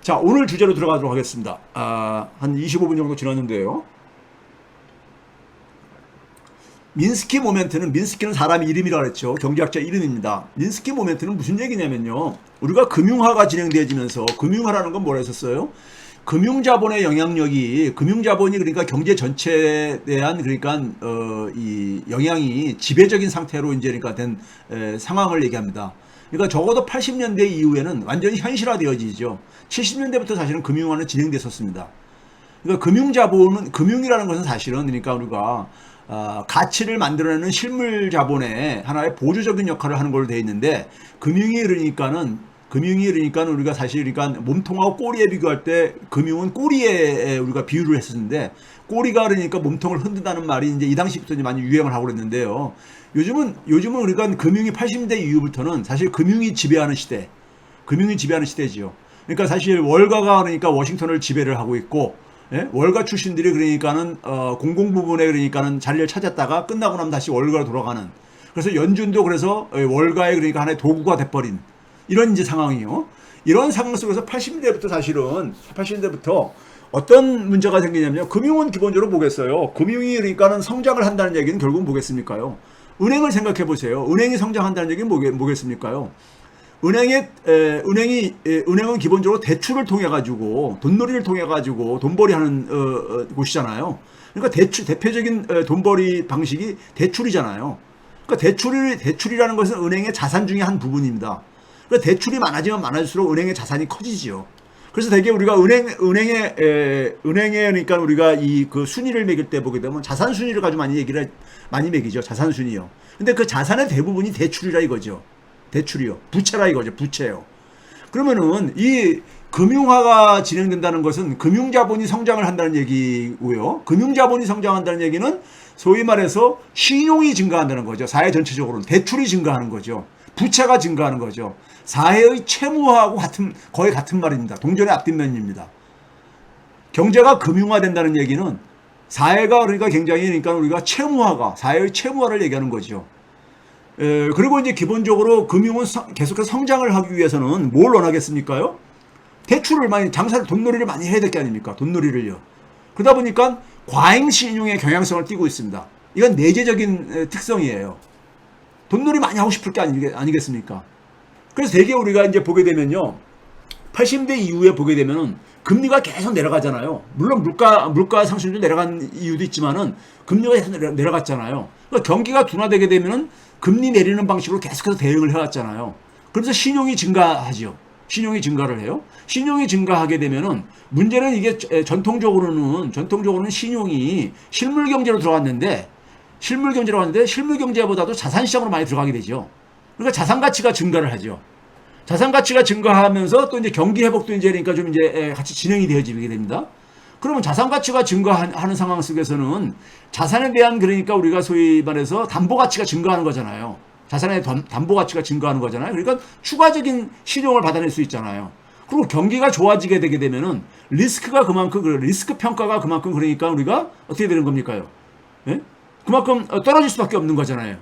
자, 오늘 주제로 들어가도록 하겠습니다. 한 25분 정도 지났는데요. 민스키 모멘트는, 민스키는 사람 이름이라고 했죠. 경제학자 이름입니다. 민스키 모멘트는 무슨 얘기냐면요. 우리가 금융화가 진행되어지면서, 금융화라는 건 뭐라 했었어요? 금융자본의 영향력이, 금융자본이 그러니까 경제 전체에 대한, 그러니까, 이 영향이 지배적인 상태로 이제 그러니까 된 상황을 얘기합니다. 그러니까 적어도 80년대 이후에는 완전히 현실화되어지죠. 70년대부터 사실은 금융화는 진행됐었습니다. 그러니까 금융자본은, 금융이라는 것은 사실은 그러니까 우리가 가치를 만들어내는 실물 자본의 하나의 보조적인 역할을 하는 걸로 되어 있는데, 금융이 그러니까 우리가 사실 그러니까 몸통하고 꼬리에 비교할 때 금융은 꼬리에 우리가 비유를 했었는데, 꼬리가 그러니까 몸통을 흔든다는 말이 이제 이 당시부터 이제 많이 유행을 하고 그랬는데요. 요즘은 우리가 금융이 80년대 이후부터는 사실 금융이 지배하는 시대지요. 그러니까 사실 월가가 그러니까 워싱턴을 지배를 하고 있고, 예? 월가 출신들이 그러니까는 공공 부분에 그러니까는 자리를 찾았다가 끝나고 나면 다시 월가로 돌아가는. 그래서 연준도 그래서 월가의 그러니까 하나의 도구가 돼버린 이런 이제 상황이요. 이런 상황 속에서 80년대부터 어떤 문제가 생기냐면요. 금융은 기본적으로 뭐겠어요? 금융이 그러니까는 성장을 한다는 얘기는 결국은 뭐겠습니까요? 은행을 생각해 보세요. 은행이 성장한다는 얘기는 뭐겠습니까요? 은행은 기본적으로 대출을 통해 가지고, 돈놀이를 통해 가지고 돈벌이 하는 곳이잖아요. 그러니까 대표적인 돈벌이 방식이 대출이잖아요. 그러니까 대출이라는 것은 은행의 자산 중에 한 부분입니다. 그러니까 대출이 많아지면 많아질수록 은행의 자산이 커지지요. 그래서 되게 우리가 은행에 그러니까 우리가 그 순위를 매길 때 보게 되면 자산 순위를 가지고 많이 매기죠. 자산 순위요. 근데 그 자산의 대부분이 대출이라 이거죠. 대출이요. 부채라 이거죠. 부채요. 그러면은 이 금융화가 진행된다는 것은 금융자본이 성장을 한다는 얘기고요. 금융자본이 성장한다는 얘기는 소위 말해서 신용이 증가한다는 거죠. 사회 전체적으로는 대출이 증가하는 거죠. 부채가 증가하는 거죠. 사회의 채무화하고 거의 같은 말입니다. 동전의 앞뒷면입니다. 경제가 금융화된다는 얘기는 사회가 그러니까 굉장히 그러니까 우리가 사회의 채무화를 얘기하는 거죠. 그리고 이제 기본적으로 금융은 계속해서 성장을 하기 위해서는 뭘 원하겠습니까요? 돈놀이를 많이 해야 될 게 아닙니까? 돈놀이를요. 그러다 보니까 과잉 신용의 경향성을 띠고 있습니다. 이건 내재적인 특성이에요. 돈놀이 많이 하고 싶을 게 아니겠습니까? 그래서 되게 우리가 이제 보게 되면요. 80대 이후에 보게 되면은 금리가 계속 내려가잖아요. 물론 물가 상승률도 내려간 이유도 있지만은 금리가 계속 내려갔잖아요. 그러니까 경기가 둔화되게 되면은 금리 내리는 방식으로 계속해서 대응을 해왔잖아요. 그래서 신용이 증가하죠. 신용이 증가를 해요. 신용이 증가하게 되면은 문제는 이게 전통적으로는 신용이 실물 경제로 들어갔는데 실물 경제보다도 자산 시장으로 많이 들어가게 되죠. 그러니까 자산 가치가 증가를 하죠. 자산 가치가 증가하면서 또 이제 경기 회복도 이제 그러니까 좀 이제 같이 진행이 되어지게 됩니다. 그러면 자산 가치가 증가하는 상황 속에서는 자산에 대한 그러니까 우리가 소위 말해서 담보 가치가 증가하는 거잖아요. 자산의 담보 가치가 증가하는 거잖아요. 그러니까 추가적인 실용을 받아낼 수 있잖아요. 그리고 경기가 좋아지게 되게 되면은 리스크 평가가 그만큼 그러니까 우리가 어떻게 되는 겁니까요? 예? 그만큼 떨어질 수밖에 없는 거잖아요.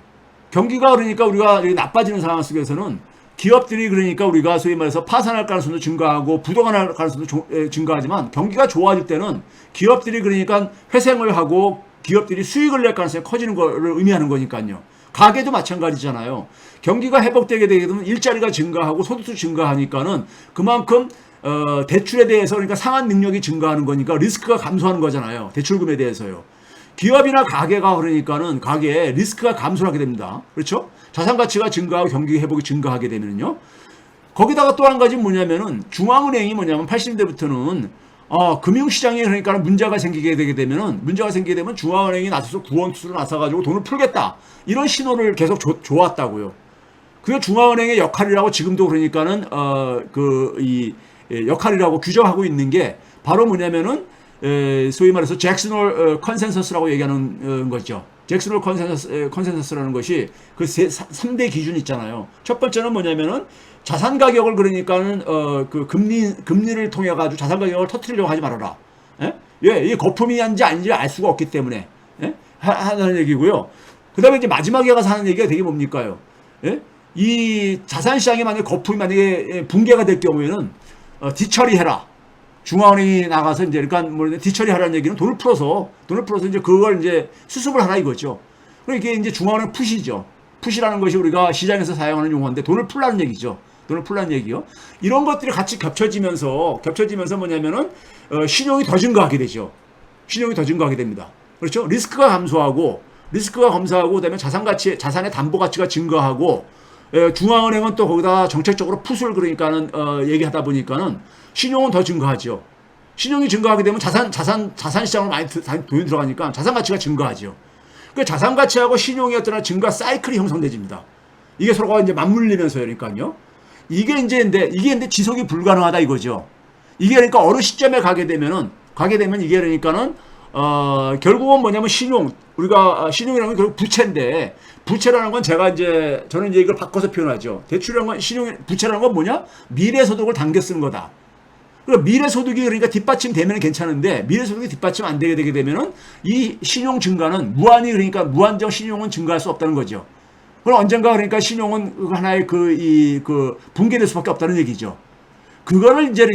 경기가 그러니까 우리가 나빠지는 상황 속에서는 기업들이 그러니까 우리가 소위 말해서 파산할 가능성도 증가하고 부도가 가능성도 증가하지만 경기가 좋아질 때는 기업들이 그러니까 회생을 하고 기업들이 수익을 낼 가능성이 커지는 것을 의미하는 거니까요. 가게도 마찬가지잖아요. 경기가 회복되게 되게 되면 일자리가 증가하고 소득도 증가하니까는 그만큼 대출에 대해서 그러니까 상환 능력이 증가하는 거니까 리스크가 감소하는 거잖아요. 대출금에 대해서요. 기업이나 가게가 그러니까는 가게에 리스크가 감소하게 됩니다. 그렇죠? 자산 가치가 증가하고 경기 회복이 증가하게 되면요. 거기다가 또 한 가지 뭐냐면은 중앙은행이 80년대부터는 금융시장에 그러니까 문제가 생기게 되면 중앙은행이 나서서 구원투수를 나서가지고 돈을 풀겠다. 이런 신호를 계속 줘왔다고요. 그게 중앙은행의 역할이라고 지금도 그러니까는 역할이라고 규정하고 있는 게 바로 뭐냐면은 소위 말해서 잭슨홀 컨센서스라고 얘기하는 거죠. 잭슨홀 컨센서스라는 것이 그 3대 기준 있잖아요. 첫 번째는 뭐냐면은 자산 가격을 그러니까는 그 금리를 통해 가지고 자산 가격을 터뜨리려고 하지 말아라. 예? 이게 거품이인지 아닌지 알 수가 없기 때문에 하는 얘기고요. 그다음에 이제 마지막에 가서 하는 얘기가 되게 뭡니까요? 예? 이 자산 시장이 만약에 거품이 만약에 붕괴가 될 경우에는 뒤처리해라. 중앙은행이 나가서 이제 그러니까 뭐 뒤처리 하라는 얘기는 돈을 풀어서 이제 그걸 이제 수습을 하라 이거죠. 그러니까 이게 이제 중앙은행 푸시죠. 푸시라는 것이 우리가 시장에서 사용하는 용어인데 돈을 풀라는 얘기죠. 돈을 풀라는 얘기요. 이런 것들이 같이 겹쳐지면서 뭐냐면은 신용이 더 증가하게 되죠. 신용이 더 증가하게 됩니다. 그렇죠? 리스크가 감소하고 그다음에 자산의 담보 가치가 증가하고 중앙은행은 또 거기다 정책적으로 풋을 그러니까는 얘기하다 보니까는 신용은 더 증가하죠. 신용이 증가하게 되면 자산 시장으로 많이 돈이 들어가니까 자산 가치가 증가하죠. 그 자산 가치하고 신용의 어떤 증가 사이클이 형성되집니다. 이게 서로가 이제 맞물리면서 그러니까요. 이게 근데 지속이 불가능하다 이거죠. 이게 그러니까 어느 시점에 가게 되면 이게 그러니까는 결국은 뭐냐면 우리가 신용이라는 건 결국 부채인데, 부채라는 건 저는 이제 이걸 바꿔서 표현하죠. 대출이라는 건 부채라는 건 뭐냐? 미래 소득을 당겨 쓰는 거다. 그러니까 미래 소득이 그러니까 뒷받침되면 괜찮은데, 미래 소득이 뒷받침 안 되게 되면은 이 신용 증가는 그러니까 무한정 신용은 증가할 수 없다는 거죠. 그럼 언젠가 그러니까 신용은 하나의 붕괴될 수밖에 없다는 얘기죠. 그거를 이제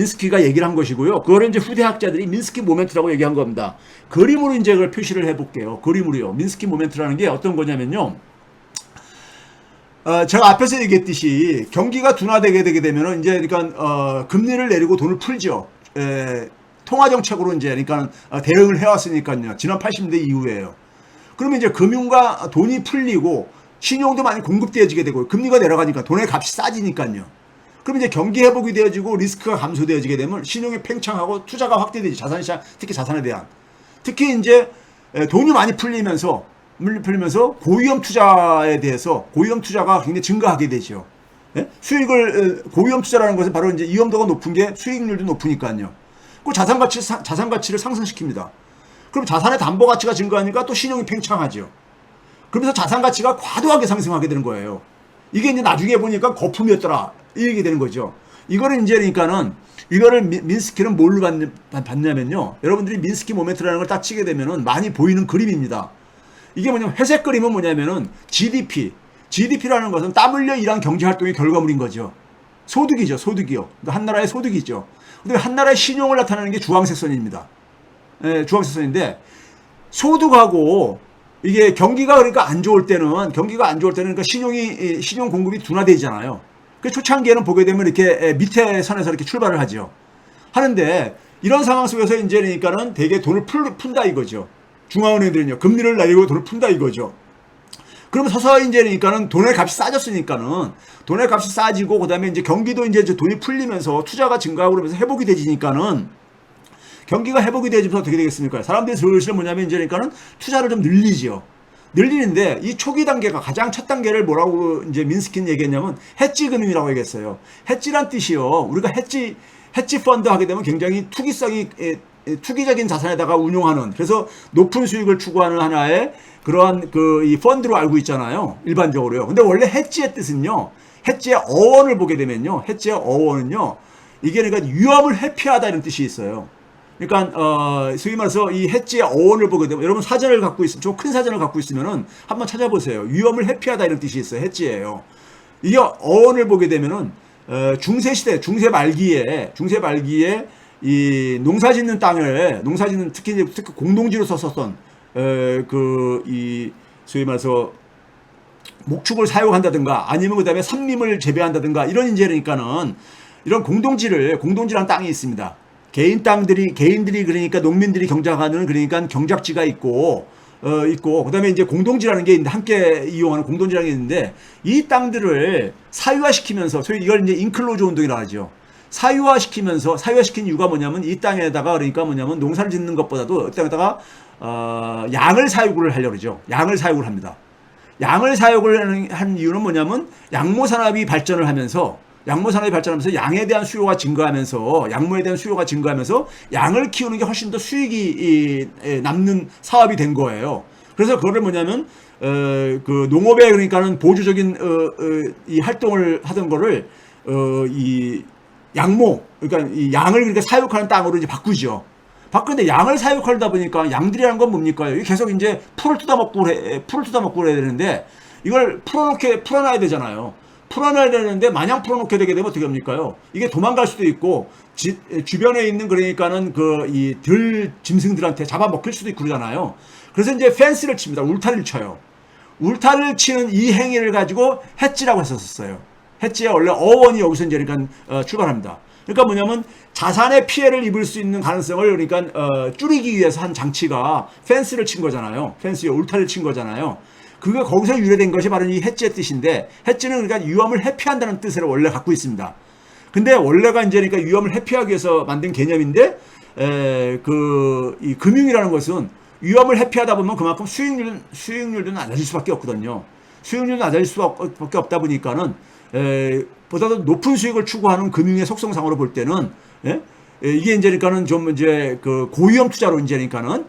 민스키가 얘기를 한 것이고요. 그거를 이제 후대학자들이 민스키 모멘트라고 얘기한 겁니다. 그림으로 이제 그걸 표시를 해볼게요. 그림으로요. 민스키 모멘트라는 게 어떤 거냐면요. 제가 앞에서 얘기했듯이 경기가 둔화되게 되면은 이제 그러니까 금리를 내리고 돈을 풀죠. 통화 정책으로 이제 그러니까 대응을 해왔으니까요. 지난 80년대 이후에요. 그러면 이제 금융과 돈이 풀리고 신용도 많이 공급되어지게 되고 금리가 내려가니까 돈의 값이 싸지니까요. 그럼 이제 경기 회복이 되어지고 리스크가 감소되어지게 되면 신용이 팽창하고 투자가 확대되지. 자산시장, 특히 자산에 대한. 특히 이제 돈이 많이 풀리면서 고위험 투자에 대해서 고위험 투자가 굉장히 증가하게 되죠. 예? 고위험 투자라는 것은 바로 이제 위험도가 높은 게 수익률도 높으니까요. 그 자산 가치를 상승시킵니다. 그럼 자산의 담보 가치가 증가하니까 또 신용이 팽창하죠. 그러면서 자산 가치가 과도하게 상승하게 되는 거예요. 이게 이제 나중에 보니까 거품이었더라. 이렇게 되는 거죠. 이거를 이제 그러니까는 이거를 민스키는 뭘로 봤냐면요. 여러분들이 민스키 모멘트라는 걸 딱 치게 되면은 많이 보이는 그림입니다. 이게 뭐냐면 회색 그림은 뭐냐면은 GDP라는 것은 땀 흘려 일한 경제 활동의 결과물인 거죠. 소득이죠. 한 나라의 소득이죠. 근데 한 나라의 신용을 나타내는 게 주황색 선입니다. 주황색 선인데 소득하고 이게 경기가 그러니까 안 좋을 때는 그러니까 신용 공급이 둔화되잖아요. 그 초창기에는 보게 되면 이렇게 밑에 선에서 이렇게 출발을 하는데 이런 상황 속에서 이제 그러니까는 되게 돈을 푼다 이거죠. 중앙은행들은요. 금리를 내리고 돈을 푼다 이거죠. 그러면 서서히 이제 그러니까는 돈의 값이 싸졌으니까는 돈의 값이 싸지고 그다음에 이제 경기도 이제 돈이 풀리면서 투자가 증가하고 그러면서 회복이 되지니까는 경기가 회복이 되면서 어떻게 되겠습니까? 사람들이 슬슬 뭐냐면 이제 그러니까는 투자를 좀 늘리는데 이 초기 단계가 가장 첫 단계를 뭐라고 이제 민스키는 얘기했냐면 해지 금융이라고 얘기했어요. 해지란 뜻이요. 우리가 해지 펀드 하게 되면 굉장히 투기적인 자산에다가 운용하는, 그래서 높은 수익을 추구하는 하나의 그러한 이 펀드로 알고 있잖아요. 일반적으로요. 근데 원래 해지의 뜻은요. 해지의 어원을 보게 되면요. 해지의 어원은요. 이게 그러니까 위험을 회피하다 이런 뜻이 있어요. 그러니까 소위 말해서 이 해지의 어원을 보게 되면 여러분 사전을 갖고 있으면 좀 큰 사전을 갖고 있으면은 한번 찾아보세요. 위험을 회피하다 이런 뜻이 있어요. 해지예요. 이게 어원을 보게 되면은 중세 말기에 이 농사짓는 땅을 특히 공동지로 썼었던 소위 말해서 목축을 사용한다든가 아니면 그다음에 삼림을 재배한다든가 이런 인재니까는 이런 공동지라는 땅이 있습니다. 개인들이 그러니까 농민들이 경작하는 그러니까 경작지가 있고 그다음에 이제 공동지라는 게 있는데 함께 이용하는 공동지라는 게 있는데 이 땅들을 사유화시키면서 소위 이걸 이제 인클로즈 운동이라고 하죠. 사유화시킨 이유가 뭐냐면 이 땅에다가 그러니까 뭐냐면 농사를 짓는 것보다도 이 땅에다가 양을 사육을 하려고 그러죠. 양을 사육을 합니다. 양을 사육을 한 이유는 뭐냐면 양모 산업이 발전을 하면서 양에 대한 수요가 증가하면서 양을 키우는 게 훨씬 더 수익이 남는 사업이 된 거예요. 그래서 그거를 뭐냐면 그 농업에 그러니까는 보조적인 이 활동을 하던 거를 이 그러니까 이 양을 그러니까 사육하는 땅으로 이제 바꾸죠. 바꾸는데 양을 사육하다 보니까 양들이라는 건 뭡니까? 계속 이제 풀을 뜯어먹고 그래야 되는데 이걸 풀어놔야 되잖아요. 풀어놔야 되는데 마냥 풀어놓게 되게 되면 어떻게 합니까요? 이게 도망갈 수도 있고 주변에 있는 그러니까는 그 이 들 짐승들한테 잡아먹힐 수도 있고 그러잖아요. 그래서 이제 펜스를 칩니다. 울타리를 쳐요. 울타리를 치는 이 행위를 가지고 해지라고 했었어요. 해지의 원래 어원이 여기서 이제 그러니까 출발합니다. 그러니까 뭐냐면 자산의 피해를 입을 수 있는 가능성을 그러니까 줄이기 위해서 한 장치가 펜스를 친 거잖아요. 펜스에 울타리를 친 거잖아요. 그게 거기서 유래된 것이 바로 이 해지의 뜻인데, 해지는 그러니까 위험을 회피한다는 뜻을 원래 갖고 있습니다. 근데 원래가 이제 그러니까 위험을 회피하기 위해서 만든 개념인데, 이 금융이라는 것은 위험을 회피하다 보면 그만큼 수익률도 낮아질 수밖에 없거든요. 수익률도 낮아질 수밖에 없다 보니까는, 보다도 높은 수익을 추구하는 금융의 속성상으로 볼 때는, 이게 이제 그러니까는 좀 이제 그 고위험 투자로 이제 그러니까는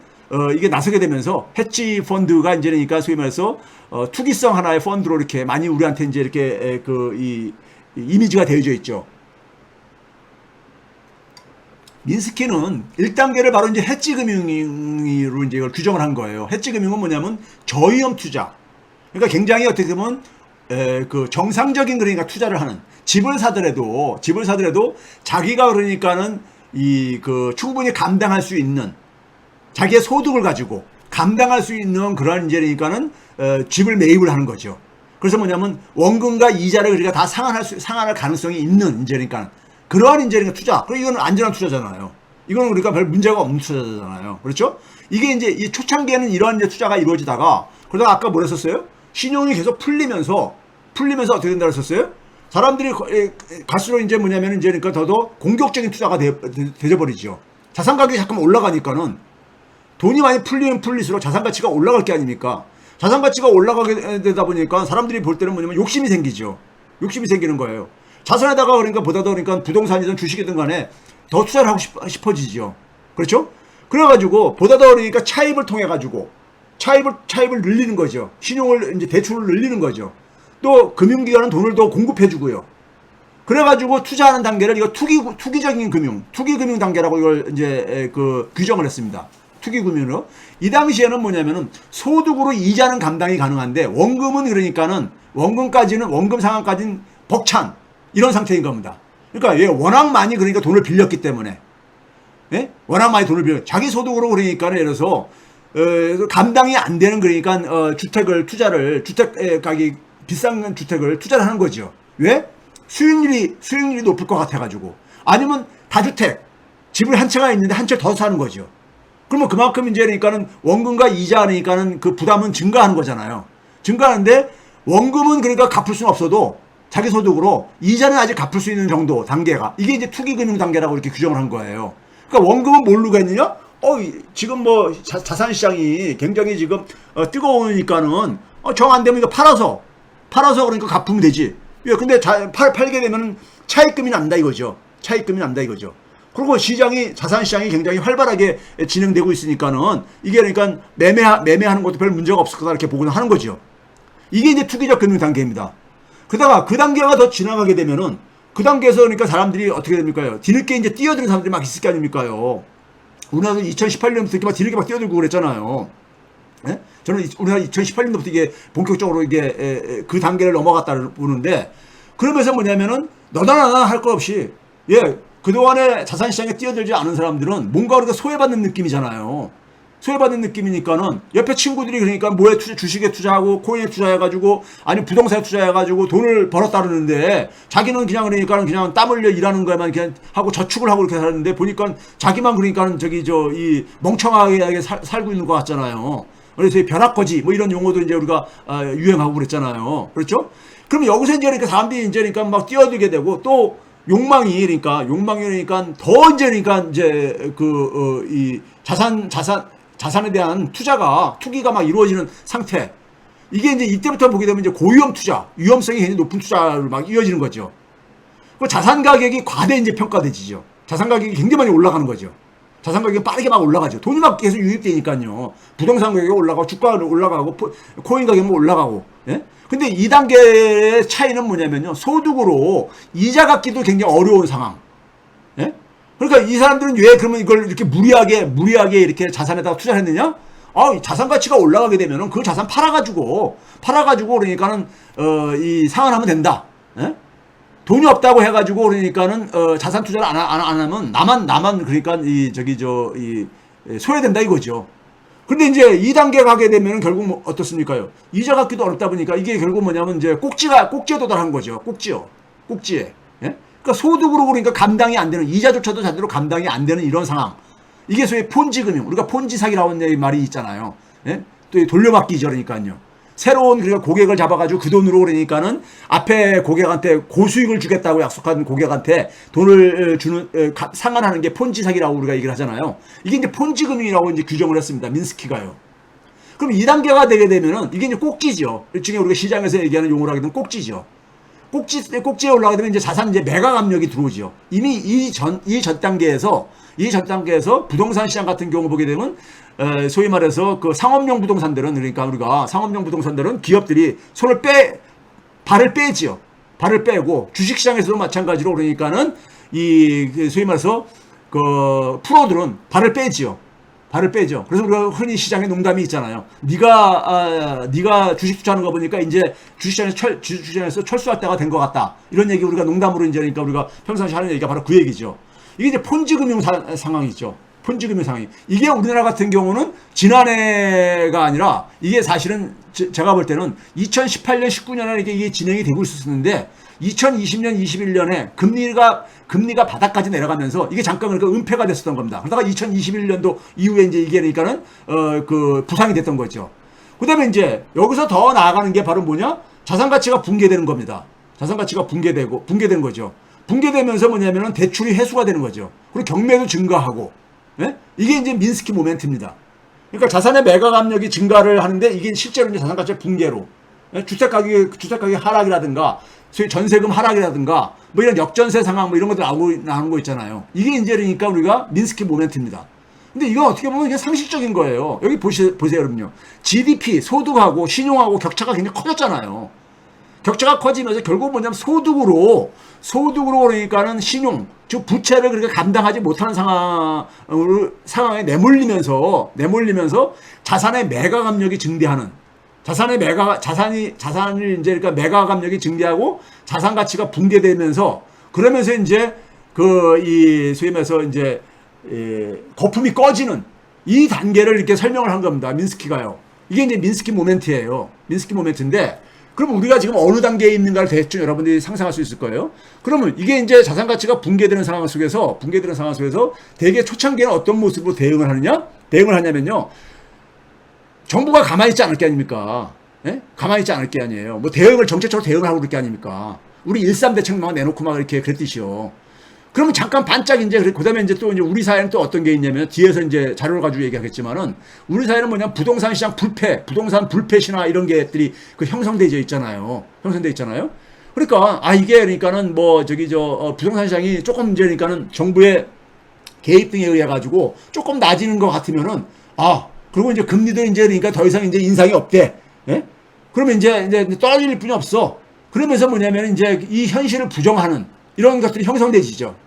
이게 나서게 되면서 해지 펀드가 이제 그러니까 소위 말해서 투기성 하나의 펀드로 이렇게 많이 우리한테 이제 이렇게 이 이미지가 되어져 있죠. 민스키는 1단계를 바로 이제 해지 금융으로 이제 이걸 규정을 한 거예요. 해지 금융은 뭐냐면 저위험 투자. 그러니까 굉장히 어떻게 보면 그 정상적인 그러니까 투자를 하는, 집을 사더라도 자기가 그러니까는 이 그 충분히 감당할 수 있는, 자기의 소득을 가지고 감당할 수 있는 그런 이제 그러니까는 집을 매입을 하는 거죠. 그래서 뭐냐면 원금과 이자를 우리가 다 상환할 가능성이 있는 이제 그러니까 그러한 이제 그러니까 투자. 그리고 이건 안전한 투자잖아요. 이거는 우리가 별 문제가 없는 투자잖아요. 그렇죠? 이게 이제 이 초창기에는 이러한 이제 투자가 이루어지다가, 그러다가 아까 뭐라 했었어요? 신용이 계속 풀리면서 어떻게 된다고 했었어요? 사람들이 갈수록 이제 뭐냐면 이제 그러니까 더더 공격적인 투자가 되어버리죠. 자산 가격이 잠깐 올라가니까는 돈이 많이 풀리면 풀릴수록 자산 가치가 올라갈 게 아닙니까? 자산 가치가 올라가게 되다 보니까 사람들이 볼 때는 뭐냐면 욕심이 생기죠. 욕심이 생기는 거예요. 자산에다가 그러니까 보다도 그러니까 부동산이든 주식이든 간에 더 투자를 하고 싶어지죠. 그렇죠? 그래가지고 보다도 그러니까 차입을 통해 가지고 차입을 늘리는 거죠. 신용을 이제 대출을 늘리는 거죠. 또 금융기관은 돈을 더 공급해주고요. 그래가지고 투자하는 단계를 이거 투기적인 투기 금융 단계라고 이걸 이제 그 규정을 했습니다. 투기 금융으로. 이 당시에는 뭐냐면은 소득으로 이자는 감당이 가능한데 원금은 그러니까는 원금 상환까지는 벅찬 이런 상태인 겁니다. 그러니까 얘 워낙 많이 그러니까 돈을 빌렸기 때문에, 예? 워낙 많이 돈을 빌려 자기 소득으로 그러니까 예를 들어서 감당이 안 되는 그러니까 주택 가격이 비싼 주택을 투자를 하는 거죠. 왜? 수익률이 높을 것 같아가지고. 아니면 다주택 집을 한 채가 있는데 한 채 더 사는 거죠. 그러면 그만큼 이제 그러니까는 원금과 이자 그러니까는 그 부담은 증가하는 거잖아요. 증가하는데 원금은 그러니까 갚을 수는 없어도 자기 소득으로 이자는 아직 갚을 수 있는 정도 단계가, 이게 이제 투기금융 단계라고 이렇게 규정을 한 거예요. 그러니까 원금은 뭘로 했느냐? 지금 뭐 자산 시장이 굉장히 지금 뜨거우니까는 정 안 되면 이거 팔아서 그러니까 갚으면 되지. 예, 근데 팔게 되면 차익금이 난다 이거죠. 그리고 자산 시장이 굉장히 활발하게 진행되고 있으니까는 이게 그러니까 매매하는 것도 별 문제가 없을 거다 이렇게 보고는 하는 거죠. 이게 이제 투기적 금융 단계입니다. 그러다가 그 단계가 더 지나가게 되면은 그 단계에서 그러니까 사람들이 어떻게 됩니까요? 뒤늦게 이제 뛰어드는 사람들이 막 있을 게 아닙니까요? 우리나라도 2018년부터 이렇게 막 뒤늦게 막 뛰어들고 그랬잖아요. 예? 저는 우리나라 2018년부터 이게 본격적으로 이게 그 단계를 넘어갔다를 보는데, 그러면서 뭐냐면은 너다나나 할 거 없이, 그동안에 자산시장에 뛰어들지 않은 사람들은 뭔가 우리가 소외받는 느낌이잖아요. 소외받는 느낌이니까는 옆에 친구들이 그러니까 뭐에 주식에 투자하고 코인에 투자해가지고 아니 부동산에 투자해가지고 돈을 벌었다 그러는데, 자기는 그냥 땀 흘려 일하는 거에만 그냥 하고 저축을 하고 이렇게 사는데 보니까 자기만 그러니까는 이 멍청하게 살고 있는 것 같잖아요. 그래서 벼락거지 뭐 이런 용어도 이제 우리가 유행하고 그랬잖아요. 그렇죠? 그럼 여기서 이제 그러니까 사람들이 이제 그러니까 막 뛰어들게 되고, 또 욕망이 그러니까 더 이제 그러니까 이제 이 자산에 대한 투기가 막 이루어지는 상태. 이게 이제 이때부터 보게 되면 이제 고위험 투자, 위험성이 굉장히 높은 투자로 막 이어지는 거죠. 그 자산 가격이 과대 이제 평가되지죠. 자산 가격이 굉장히 많이 올라가는 거죠. 자산 가격이 빠르게 막 올라가죠. 돈이 막 계속 유입되니까요. 부동산 가격이 올라가고, 주가가 올라가고, 코인 가격이 올라가고. 예? 근데 2단계의 차이는 뭐냐면요. 소득으로 이자 갚기도 굉장히 어려운 상황. 예? 그러니까 이 사람들은 왜 그러면 이걸 이렇게 무리하게 이렇게 자산에다가 투자를 했느냐? 자산 가치가 올라가게 되면은 그 자산 팔아가지고 그러니까는, 이 상환하면 된다. 예? 돈이 없다고 해가지고 그러니까는 자산 투자를 안 하면 나만 그러니까 소외된다 이거죠. 근데 이제 2단계 가게 되면 결국 뭐 어떻습니까요? 이자 갚기도 어렵다 보니까 이게 결국 뭐냐면 이제 꼭지에 도달한 거죠. 꼭지에. 예? 그러니까 소득으로 그러니까 감당이 안 되는, 이자조차도 제대로 감당이 안 되는 이런 상황. 이게 소위 폰지금융, 우리가 폰지 사기라는 말이 있잖아요. 예? 또 돌려막기죠, 그러니까요. 새로운 그러니까 고객을 잡아가지고 그 돈으로 그러니까는 앞에 고객한테 고수익을 주겠다고 약속한 고객한테 돈을 주는 상환하는 게 폰지 사기라고 우리가 얘기를 하잖아요. 이게 이제 폰지금융이라고 이제 규정을 했습니다. 민스키가요. 그럼 2단계가 되게 되면은 이게 이제 꼭지죠. 일종의 우리가 시장에서 얘기하는 용어로 하게 되면 꼭지죠. 꼭지에 올라가게 되면 이제 자산 이제 매각 압력이 들어오죠. 이미 이 전 단계에서 부동산 시장 같은 경우 보게 되면 소위 말해서 그 상업용 부동산들은, 그러니까 우리가 상업용 부동산들은 기업들이 발을 빼지요. 발을 빼고 주식시장에서도 마찬가지로 그러니까는 소위 말해서 그 프로들은 발을 빼지요. 발을 빼죠. 그래서 우리가 흔히 시장에 농담이 있잖아요. 네가 주식 투자하는 거 보니까 이제 주식시장에서 철수할 때가 된 것 같다. 이런 얘기 우리가 농담으로 이제 그러니까 우리가 평상시 하는 얘기가 바로 그 얘기죠. 이게 이제 폰지금융 상황이죠. 폰지금융 상황이. 이게 우리나라 같은 경우는 지난해가 아니라 이게 사실은 제가 볼 때는 2018년, 19년에 이게 진행이 되고 있었는데 2020년, 21년에 금리가 바닥까지 내려가면서 이게 잠깐 그러니까 은폐가 됐었던 겁니다. 그러다가 2021년도 이후에 이제 이게 그러니까는 그 부상이 됐던 거죠. 그다음에 이제 여기서 더 나아가는 게 바로 뭐냐? 자산 가치가 붕괴되는 겁니다. 자산 가치가 붕괴되는 거죠. 붕괴되면서 뭐냐면은 대출이 회수가 되는 거죠. 그리고 경매도 증가하고, 예? 이게 이제 민스키 모멘트입니다. 그러니까 자산의 매각 압력이 증가를 하는데 이게 실제로 이제 자산 가치의 붕괴로, 예? 주택 가격 하락이라든가, 소위 전세금 하락이라든가, 뭐 이런 역전세 상황 뭐 이런 것들 나오는 거 있잖아요. 이게 이제 그러니까 우리가 민스키 모멘트입니다. 근데 이건 어떻게 보면 이게 상식적인 거예요. 여기 보세요, 여러분요. GDP, 소득하고 신용하고 격차가 굉장히 커졌잖아요. 격차가 커지면서 결국 뭐냐면 소득으로 그러니까는 신용, 즉 부채를 그렇게 감당하지 못하는 상황에 내몰리면서 자산의 매각 압력이 증대하는, 자산을 이제 그러니까 매각 압력이 증대하고 자산 가치가 붕괴되면서, 그러면서 이제 소위 말해서 이제 거품이 꺼지는 이 단계를 이렇게 설명을 한 겁니다. 민스키가요. 이게 이제 민스키 모멘트예요. 민스키 모멘트인데, 그럼 우리가 지금 어느 단계에 있는가를 대충 여러분들이 상상할 수 있을 거예요. 그러면 이게 이제 자산 가치가 붕괴되는 상황 속에서 대개 초창기에는 어떤 모습으로 대응을 하냐면요. 정부가 가만히 있지 않을 게 아닙니까? 예? 가만히 있지 않을 게 아니에요. 뭐 정책적으로 대응을 하고 그럴 게 아닙니까? 우리 1.3대책만 내놓고 막 이렇게 그랬듯이요. 그러면 잠깐 반짝 이제, 그 다음에 이제 또 이제 우리 사회는 또 어떤 게 있냐면, 뒤에서 이제 자료를 가지고 얘기하겠지만은, 우리 사회는 뭐냐면 부동산 시장 부동산 불패 신화 이런 게들이 형성돼 있잖아요. 그러니까, 이게 그러니까는 부동산 시장이 조금 이제 그러니까는 정부의 개입 등에 의해 가지고 조금 낮아지는 것 같으면은, 그리고 이제 금리도 이제 그러니까 더 이상 이제 인상이 없대. 예? 그러면 이제 떨어질 뿐이 없어. 그러면서 뭐냐면 이제 이 현실을 부정하는 이런 것들이 형성되지죠.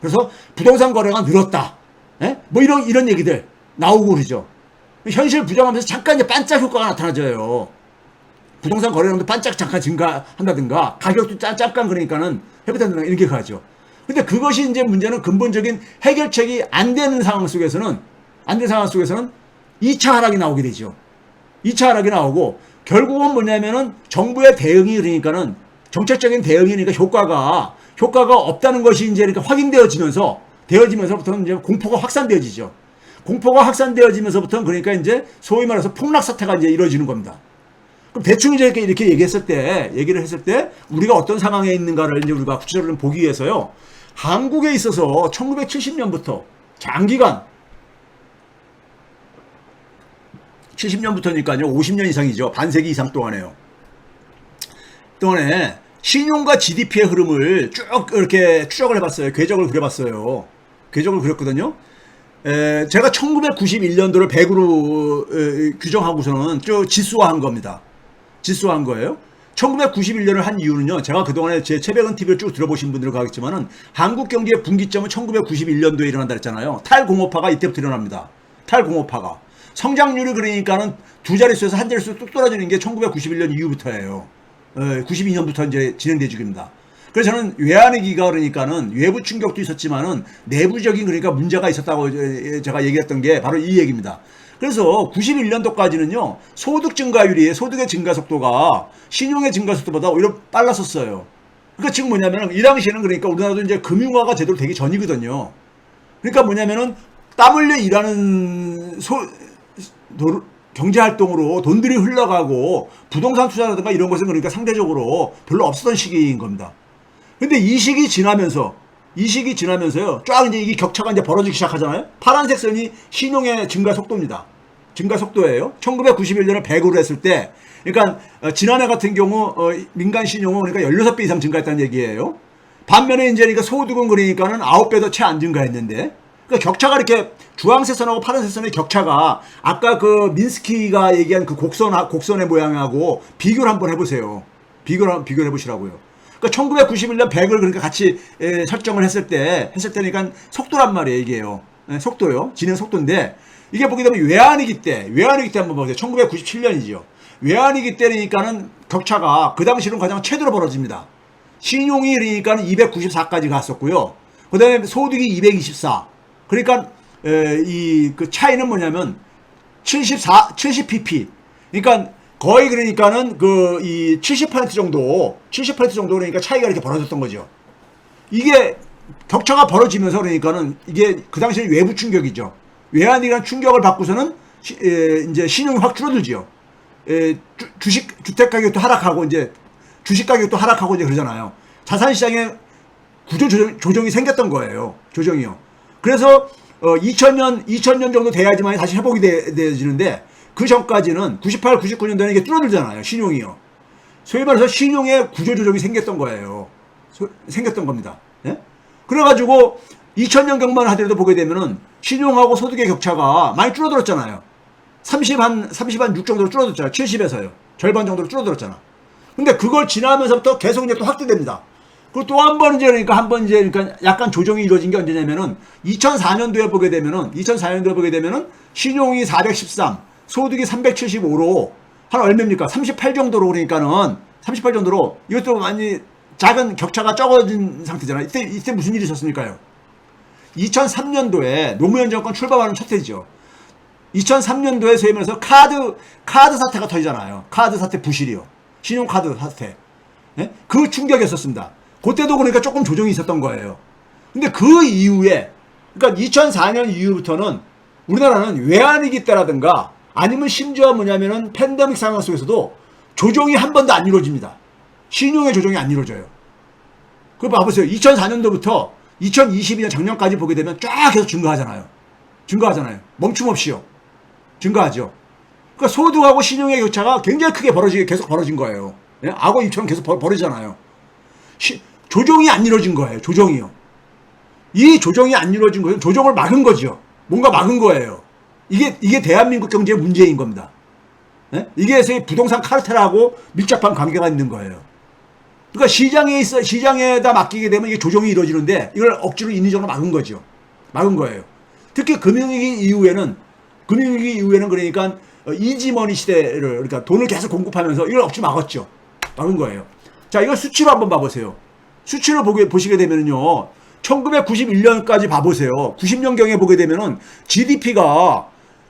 그래서 부동산 거래가 늘었다. 예? 뭐 이런 얘기들 나오고 그러죠. 현실 부정하면서 잠깐 이제 반짝 효과가 나타나져요. 부동산 거래량도 반짝 잠깐 증가한다든가, 가격도 잠깐 그러니까는 회복된다든가 이렇게 가죠. 근데 그것이 이제 문제는 근본적인 해결책이 안 되는 상황 속에서는 2차 하락이 나오게 되죠. 2차 하락이 나오고, 결국은 뭐냐면은 정부의 대응이 그러니까는 정책적인 대응이니까 효과가 없다는 것이 이제 그러니까 확인되어지면서부터는 이제 공포가 확산되어지죠. 공포가 확산되어지면서부터는 그러니까 이제 소위 말해서 폭락 사태가 이제 이루어지는 겁니다. 그럼 대충 이제 이렇게 얘기를 했을 때 우리가 어떤 상황에 있는가를 이제 우리가 구체적으로 보기 위해서요. 한국에 있어서 1970년부터 장기간 70년부터니까요. 50년 이상이죠. 반세기 이상 동안에요. 동안에 신용과 GDP의 흐름을 쭉 이렇게 추적을 해봤어요. 궤적을 그려봤어요. 궤적을 그렸거든요. 제가 1991년도를 100으로 규정하고서는 쭉 지수화한 겁니다. 지수화한 거예요. 1991년을 한 이유는요. 제가 그동안에 제 최백은 TV를 쭉 들어보신 분들은 가겠지만은 한국 경제의 분기점은 1991년도에 일어난다 했잖아요. 탈공업화가 이때부터 일어납니다. 탈공업화가. 성장률이 그러니까는 두 자릿수에서 한 자릿수 뚝 떨어지는 게 1991년 이후부터예요. 92년부터 이제 진행돼 중입니다. 그래서 저는 외환위기가 그러니까는 외부 충격도 있었지만은 내부적인 그러니까 문제가 있었다고 제가 얘기했던 게 바로 이 얘기입니다. 그래서 91년도까지는요, 소득 증가율이, 소득의 증가 속도가 신용의 증가 속도보다 오히려 빨랐었어요. 그러니까 지금 뭐냐면은 이 당시에는 그러니까 우리나라도 이제 금융화가 제대로 되기 전이거든요. 그러니까 뭐냐면은 땀 흘려 일하는 경제활동으로 돈들이 흘러가고 부동산 투자라든가 이런 것은 그러니까 상대적으로 별로 없었던 시기인 겁니다. 근데 이 시기 지나면서요, 쫙 이제 이 격차가 이제 벌어지기 시작하잖아요. 파란색 선이 신용의 증가 속도입니다. 증가 속도예요. 1991년을 100으로 했을 때, 그러니까 지난해 같은 경우 민간 신용은 그러니까 16배 이상 증가했다는 얘기예요. 반면에 이제 그러니까 소득은 그러니까는 9배도 채 안 증가했는데, 그러니까 격차가 이렇게 주황색 선하고 파란색 선의 격차가 아까 그 민스키가 얘기한 그 곡선의 모양하고 비교를 한번 해보세요. 비교를 해보시라고요. 그러니까 1991년 100을 그러니까 같이 설정을 했을 때니까 속도란 말이에요, 이게요. 속도요. 진행 속도인데, 이게 보게 되면 외환위기 때 한번 보세요. 1997년이죠. 외환위기 때니까는 격차가 그 당시는 가장 최대로 벌어집니다. 신용이 그러니까는 294까지 갔었고요. 그 다음에 소득이 224. 그러니까, 그 차이는 뭐냐면, 70pp. 그러니까, 거의 그러니까는 이 70% 정도 그러니까 차이가 이렇게 벌어졌던 거죠. 이게 격차가 벌어지면서 그러니까는 이게 그 당시에 외부 충격이죠. 외환위기란 충격을 받고서는 이제 신용이 확 줄어들죠. 주택 가격도 하락하고 이제 주식 가격도 하락하고 이제 그러잖아요. 자산 시장에 구조 조정이 생겼던 거예요. 조정이요. 그래서 2000년 정도 돼야지만 다시 회복이 되어지는데, 그 전까지는 98, 99년도에는 이게 줄어들잖아요. 신용이요. 소위 말해서 신용의 구조조정이 생겼던 거예요. 생겼던 겁니다. 예? 그래가지고 2000년 경만 하더라도 보게 되면은 신용하고 소득의 격차가 많이 줄어들었잖아요. 30한 6 정도로 줄어들었잖아요. 70에서요. 절반 정도로 줄어들었잖아. 근데 그걸 지나면서부터 계속 이제 또 확대됩니다. 그리고 또 한 번 이제 그러니까 약간 조정이 이루어진 게 언제냐면은 2004년도에 보게 되면은 신용이 413, 소득이 375로 한 얼마입니까? 38 정도로 그러니까는 38 정도로 이것도 많이 작은 격차가 적어진 상태잖아요. 이때 무슨 일이 있었습니까요? 2003년도에 노무현 정권 출범하는 첫 해죠. 2003년도에 소위 말해서 카드 사태가 터지잖아요. 카드 사태 부실이요. 신용카드 사태. 네? 그 충격이었었습니다. 그때도 그러니까 조금 조정이 있었던 거예요. 근데 그 이후에, 그러니까 2004년 이후부터는 우리나라는 외환위기 때라든가 아니면 심지어 뭐냐면은 팬데믹 상황 속에서도 조정이 한 번도 안 이루어집니다. 신용의 조정이 안 이루어져요. 그거 봐보세요. 2004년도부터 2022년 작년까지 보게 되면 쫙 계속 증가하잖아요. 멈춤 없이요. 증가하죠. 그러니까 소득하고 신용의 격차가 굉장히 크게 계속 벌어진 거예요. 예? 악어 입처럼 계속 벌어지잖아요. 조정이 안 이루어진 거예요. 조정이요. 이 조정이 안 이루어진 것은 조정을 막은 거죠. 뭔가 막은 거예요. 이게 대한민국 경제의 문제인 겁니다. 예? 이게 부동산 카르텔하고 밀접한 관계가 있는 거예요. 그러니까 시장에다 맡기게 되면 이게 조정이 이루어지는데 이걸 억지로 인위적으로 막은 거죠. 막은 거예요. 특히 금융위기 이후에는 그러니까 이지머니 시대를, 그러니까 돈을 계속 공급하면서 이걸 억지로 막았죠. 막은 거예요. 자, 이걸 수치로 한번 봐보세요. 수치로 보시게 되면요. 1991년까지 봐보세요. 90년경에 보게 되면은 GDP가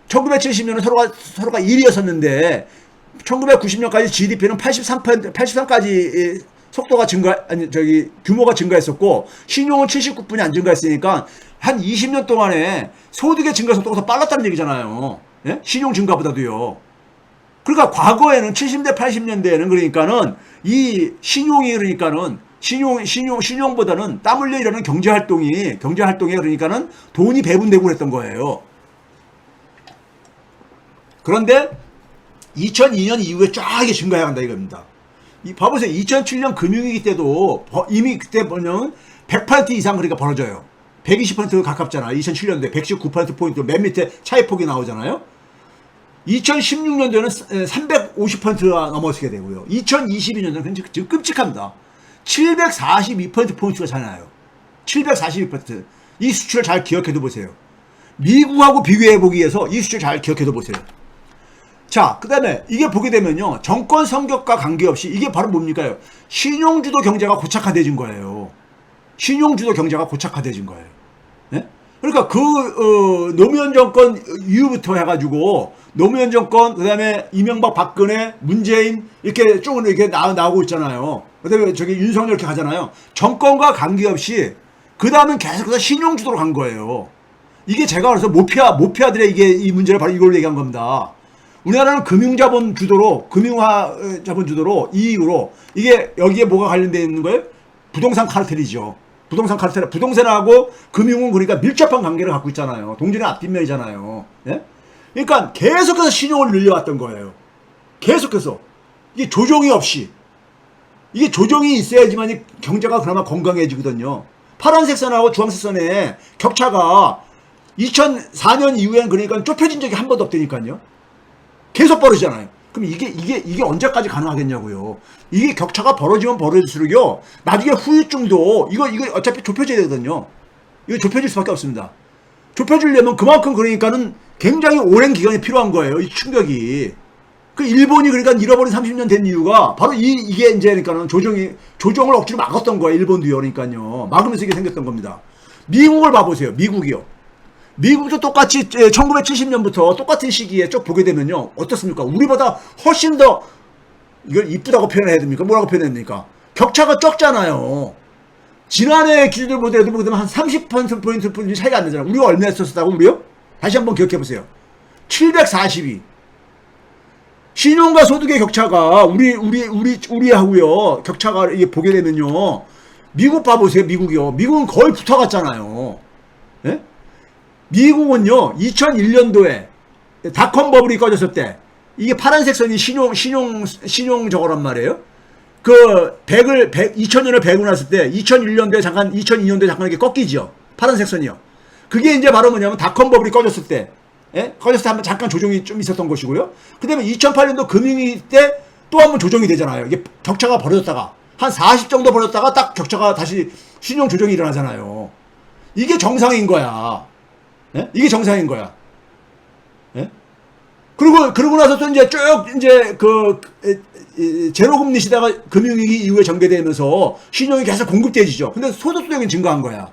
1970년은 서로가 1위였었는데 1990년까지 GDP는 83까지 속도가 규모가 증가했었고 신용은 79분이 안 증가했으니까 한 20년 동안에 소득의 증가 속도가 더 빨랐다는 얘기잖아요. 예? 신용 증가보다도요. 그러니까 과거에는 70대 80년대에는 그러니까는 이 신용이 그러니까는 신용보다는 땀 흘려 일하는 경제활동에 그러니까는 돈이 배분되고 그랬던 거예요. 그런데 2002년 이후에 쫙 이게 증가해 간다 이겁니다. 봐보세요. 2007년 금융위기 때도 이미 그때 보면 100% 이상 그러니까 벌어져요. 120% 가깝잖아요. 2007년도에 119%포인트 맨 밑에 차이폭이 나오잖아요. 2016년도에는 350%가 넘어서게 되고요. 2022년도는 지금 끔찍합니다. 742%포인트가 차나요. 742%. 이 수치를 잘 기억해도 보세요. 미국하고 비교해보기 위해서 이 수치를 잘 기억해도 보세요. 자, 그 다음에 이게 보게 되면요. 정권 성격과 관계없이 이게 바로 뭡니까요? 신용주도 경제가 고착화되진 거예요. 신용주도 경제가 고착화되진 거예요. 네? 그러니까 노무현 정권 이후부터 해가지고 노무현 정권, 그 다음에 이명박, 박근혜, 문재인 이렇게 쭉 이렇게 나오고 있잖아요. 그 다음에 저기 윤석열 이렇게 가잖아요. 정권과 관계없이 그 다음은 계속해서 신용주도로 간 거예요. 이게 제가 그래서 모피아들의 이게 이 문제를 바로 이걸로 얘기한 겁니다. 우리나라는 금융자본 주도로, 금융화 자본 주도로, 이익으로, 이게 여기에 뭐가 관련되어 있는 거예요? 부동산 카르텔이죠. 부동산 카르텔, 부동산하고 금융은 그러니까 밀접한 관계를 갖고 있잖아요. 동전의 앞뒷면이잖아요. 예? 그러니까 계속해서 신용을 늘려왔던 거예요. 계속해서. 이게 조정이 없이. 이게 조정이 있어야지만 경제가 그나마 건강해지거든요. 파란색 선하고 주황색 선의 격차가 2004년 이후엔 그러니까 좁혀진 적이 한 번도 없다니까요. 계속 벌어지잖아요. 그럼 이게 언제까지 가능하겠냐고요. 이게 격차가 벌어지면 벌어질수록요, 나중에 후유증도, 이거 어차피 좁혀져야 되거든요. 이거 좁혀질 수밖에 없습니다. 좁혀지려면 그만큼 그러니까는 굉장히 오랜 기간이 필요한 거예요. 이 충격이. 그 일본이 그러니까 잃어버린 30년 된 이유가 바로 이게 이제 그러니까는 조정을 억지로 막았던 거예요. 일본도요. 그러니까요. 막으면서 이게 생겼던 겁니다. 미국을 봐보세요. 미국이요. 미국도 똑같이 1970년부터 똑같은 시기에 쭉 보게 되면요. 어떻습니까? 우리보다 훨씬 더, 이걸 이쁘다고 표현해야 됩니까? 뭐라고 표현해야 됩니까? 격차가 적잖아요. 지난해 기준으로 보더라도 보게 되면 한 30% 차이가 안 나잖아요. 우리가 얼마나 썼다고, 우리요? 다시 한번 기억해 보세요. 742. 신용과 소득의 격차가 우리하고요. 격차가 이게 보게 되면요. 미국 봐보세요. 미국이요. 미국은 거의 붙어갔잖아요. 예? 미국은요, 2001년도에 닷컴 버블이 꺼졌을 때, 이게 파란색 선이 신용 저거란 말이에요. 2000년을 100을 났을 때, 2002년도에 잠깐 이렇게 꺾이죠. 파란색 선이요. 그게 이제 바로 뭐냐면 닷컴 버블이 꺼졌을 때, 예? 꺼졌을 때 한번 잠깐 조정이 좀 있었던 것이고요. 그 다음에 2008년도 금융위 때 또 한번 조정이 되잖아요. 이게 격차가 벌어졌다가, 한 40 정도 벌어졌다가 딱 격차가 다시 신용 조정이 일어나잖아요. 이게 정상인 거야. 예? 이게 정상인 거야. 예? 그러고 나서 또 이제 쭉 이제 제로금리 시대가 금융위기 이후에 전개되면서 신용이 계속 공급돼지죠. 근데 소득성이 증가한 거야.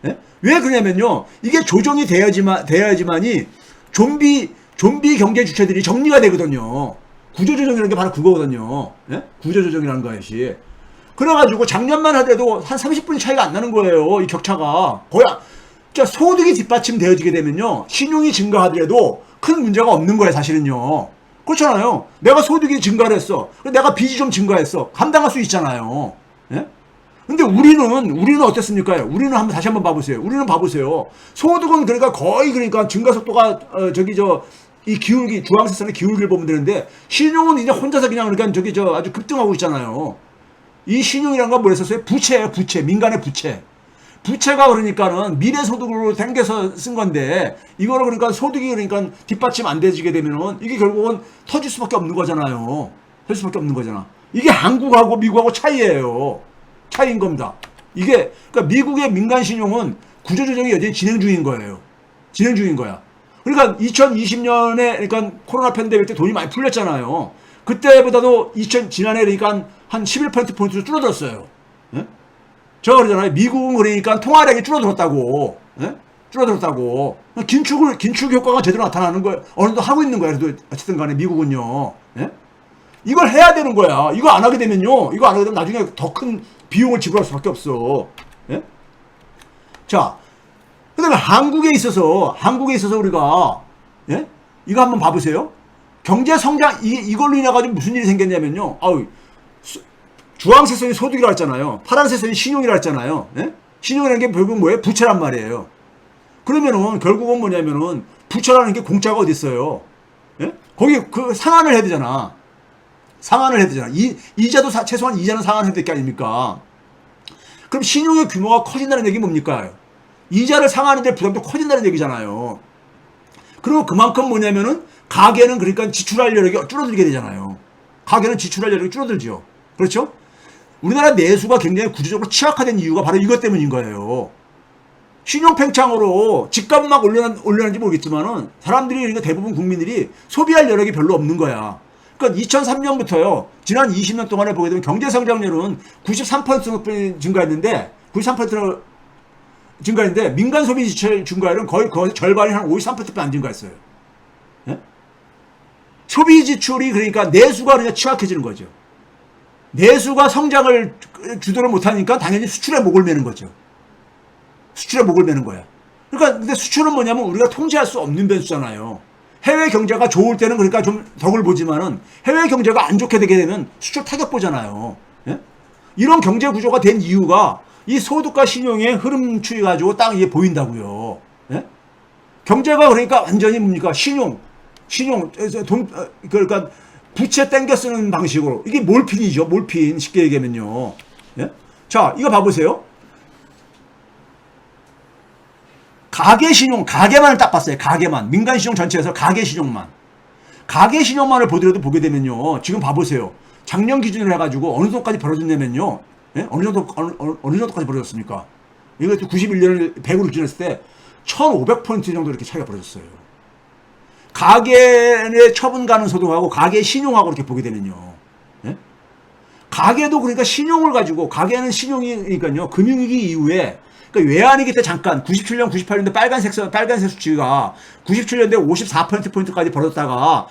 예? 왜 그러냐면요. 이게 조정이 돼야지만이 좀비 경제 주체들이 정리가 되거든요. 구조조정이라는 게 바로 그거거든요. 예? 구조조정이라는 것이. 그래가지고 작년만 하더라도 한 30분이 차이가 안 나는 거예요. 이 격차가. 자, 소득이 뒷받침되어지게 되면요. 신용이 증가하더라도 큰 문제가 없는 거예요, 사실은요. 그렇잖아요. 내가 소득이 증가를 했어. 내가 빚이 좀 증가했어. 감당할 수 있잖아요. 예? 근데 우리는 어땠습니까? 우리는 다시 한번 봐보세요. 우리는 봐보세요. 소득은 그러니까 거의 그러니까 증가 속도가, 이 주황색 선의 기울기를 보면 되는데, 신용은 이제 혼자서 그냥 그러니까 아주 급등하고 있잖아요. 이 신용이란 건 뭐랬었어요? 부채예요, 부채. 민간의 부채. 부채가 그러니까는 미래 소득으로 당겨서 쓴 건데, 이거를 그러니까 소득이 그러니까 뒷받침 안 되지게 되면은 이게 결국은 터질 수밖에 없는 거잖아요. 터질 수밖에 없는 거잖아. 이게 한국하고 미국하고 차이예요. 차이인 겁니다. 이게, 그러니까 미국의 민간 신용은 구조조정이 여전히 진행 중인 거예요. 진행 중인 거야. 그러니까 2020년에 그러니까 코로나 팬데믹 때 돈이 많이 풀렸잖아요. 그때보다도 지난해 그러니까 한 11%포인트 줄어들었어요. 예? 제가 그러잖아요. 미국은 그러니까 통화량이 줄어들었다고. 예? 줄어들었다고. 긴축 효과가 제대로 나타나는 거예요. 어느 정도 하고 있는 거예요. 그래도 어쨌든 간에 미국은요. 예? 이걸 해야 되는 거야. 이거 안 하게 되면 나중에 더 큰 비용을 지불할 수밖에 없어. 예? 자, 그 다음에 한국에 있어서 우리가, 예? 이거 한번 봐보세요. 경제 성장, 이걸로 인해가지고 무슨 일이 생겼냐면요. 주황색 선이 소득이라 했잖아요. 파란색 선이 신용이라 했잖아요. 예? 신용이라는 게 결국 뭐예요? 부채란 말이에요. 그러면은 결국은 뭐냐면은 부채라는 게 공짜가 어디 있어요? 예? 거기 상환을 해야 되잖아. 상환을 해야 되잖아. 이자도 최소한 이자는 상환해야 될 게 아닙니까? 그럼 신용의 규모가 커진다는 얘기 뭡니까? 이자를 상환하는데 부담도 커진다는 얘기잖아요. 그리고 그만큼 뭐냐면은 가계는 그러니까 지출할 여력이 줄어들게 되잖아요. 가계는 지출할 여력이 줄어들죠. 그렇죠? 우리나라 내수가 굉장히 구조적으로 취약화된 이유가 바로 이것 때문인 거예요. 신용 팽창으로 집값 막 올려놨는지 모르겠지만은 사람들이, 그러니까 대부분 국민들이 소비할 여력이 별로 없는 거야. 그러니까 2003년부터요, 지난 20년 동안에 보게 되면 경제 성장률은 93% 증가했는데, 93% 증가했는데, 민간 소비 지출 증가율은 거의 절반이 한 53%도 안 증가했어요. 예? 소비 지출이 그러니까 내수가 그러니까 취약해지는 거죠. 내수가 성장을 주도를 못하니까 당연히 수출에 목을 매는 거죠. 수출에 목을 매는 거야. 그러니까 근데 수출은 뭐냐면 우리가 통제할 수 없는 변수잖아요. 해외 경제가 좋을 때는 그러니까 좀 덕을 보지만은 해외 경제가 안 좋게 되게 되면 수출 타격 보잖아요. 예? 이런 경제 구조가 된 이유가 이 소득과 신용의 흐름 추이 가지고 딱 이게 보인다고요. 예? 경제가 그러니까 완전히 뭡니까? 신용, 그러니까 부채 땡겨 쓰는 방식으로. 이게 몰핀이죠. 몰핀. 쉽게 얘기하면요. 예? 자, 이거 봐보세요. 가계 신용, 가계만을 딱 봤어요. 가계만. 민간 신용 전체에서 가계 신용만. 가계 신용만을 보더라도 보게 되면요. 지금 봐보세요. 작년 기준으로 해가지고 어느 정도까지 벌어졌냐면요. 예? 어느 정도까지 벌어졌습니까? 이거 91년을 100으로 기준했을 때 1500포인트 정도 이렇게 차이가 벌어졌어요. 가계의 처분 가능 소득하고 가계 신용하고 이렇게 보게 되면요. 예? 가계도 그러니까 신용을 가지고, 가계는 신용이니까요. 금융위기 이후에, 그러니까 외환위기 때 잠깐 97년, 98년대 빨간색 수치가 97년대 54%포인트까지 벌어졌다가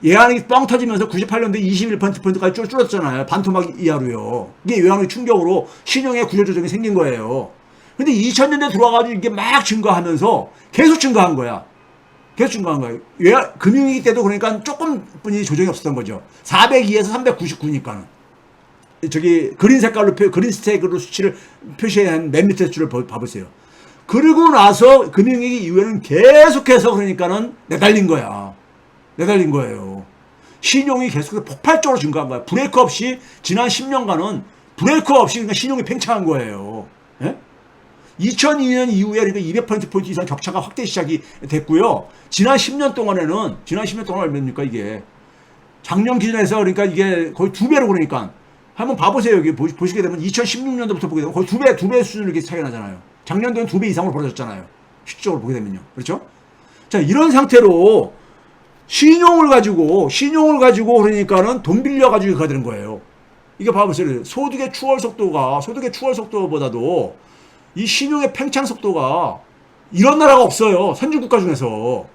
외환위기 뻥 터지면서 98년대 21%포인트까지 줄었잖아요. 반토막 이하로요. 이게 외환위기 충격으로 신용의 구조조정이 생긴 거예요. 근데 2000년대 들어와가지고 이게 막 증가하면서 계속 증가한 거야. 계속 증가한 거예요. 금융위기 때도 그러니까 조금뿐이 조정이 없었던 거죠. 402에서 399니까는. 저기 그린 색깔로 그린 스테이크로 수치를 표시한 맨 밑에 줄을 봐보세요. 그리고 나서 금융위기 이후에는 계속해서 그러니까는 내달린 거야. 내달린 거예요. 신용이 계속해서 폭발적으로 증가한 거야. 브레이크 없이 지난 10년간은 브레이크 없이 그러니까 신용이 팽창한 거예요. 예? 2002년 이후에 그러니까 200%포인트 이상 격차가 확대 시작이 됐고요. 지난 10년 동안 얼마입니까 이게? 작년 기준에서 그러니까 이게 거의 2배로 그러니까. 한번 봐보세요. 여기 보시게 되면 2016년도부터 보게 되면 거의 2배 수준으로 이렇게 차이가 나잖아요. 작년도는 2배 이상으로 벌어졌잖아요. 실질적으로 보게 되면요. 그렇죠? 자, 이런 상태로 신용을 가지고 그러니까는 돈 빌려가지고 가야 되는 거예요. 이게 봐보세요. 소득의 추월 속도보다도 이 신용의 팽창 속도가 이런 나라가 없어요. 선진국가 중에서.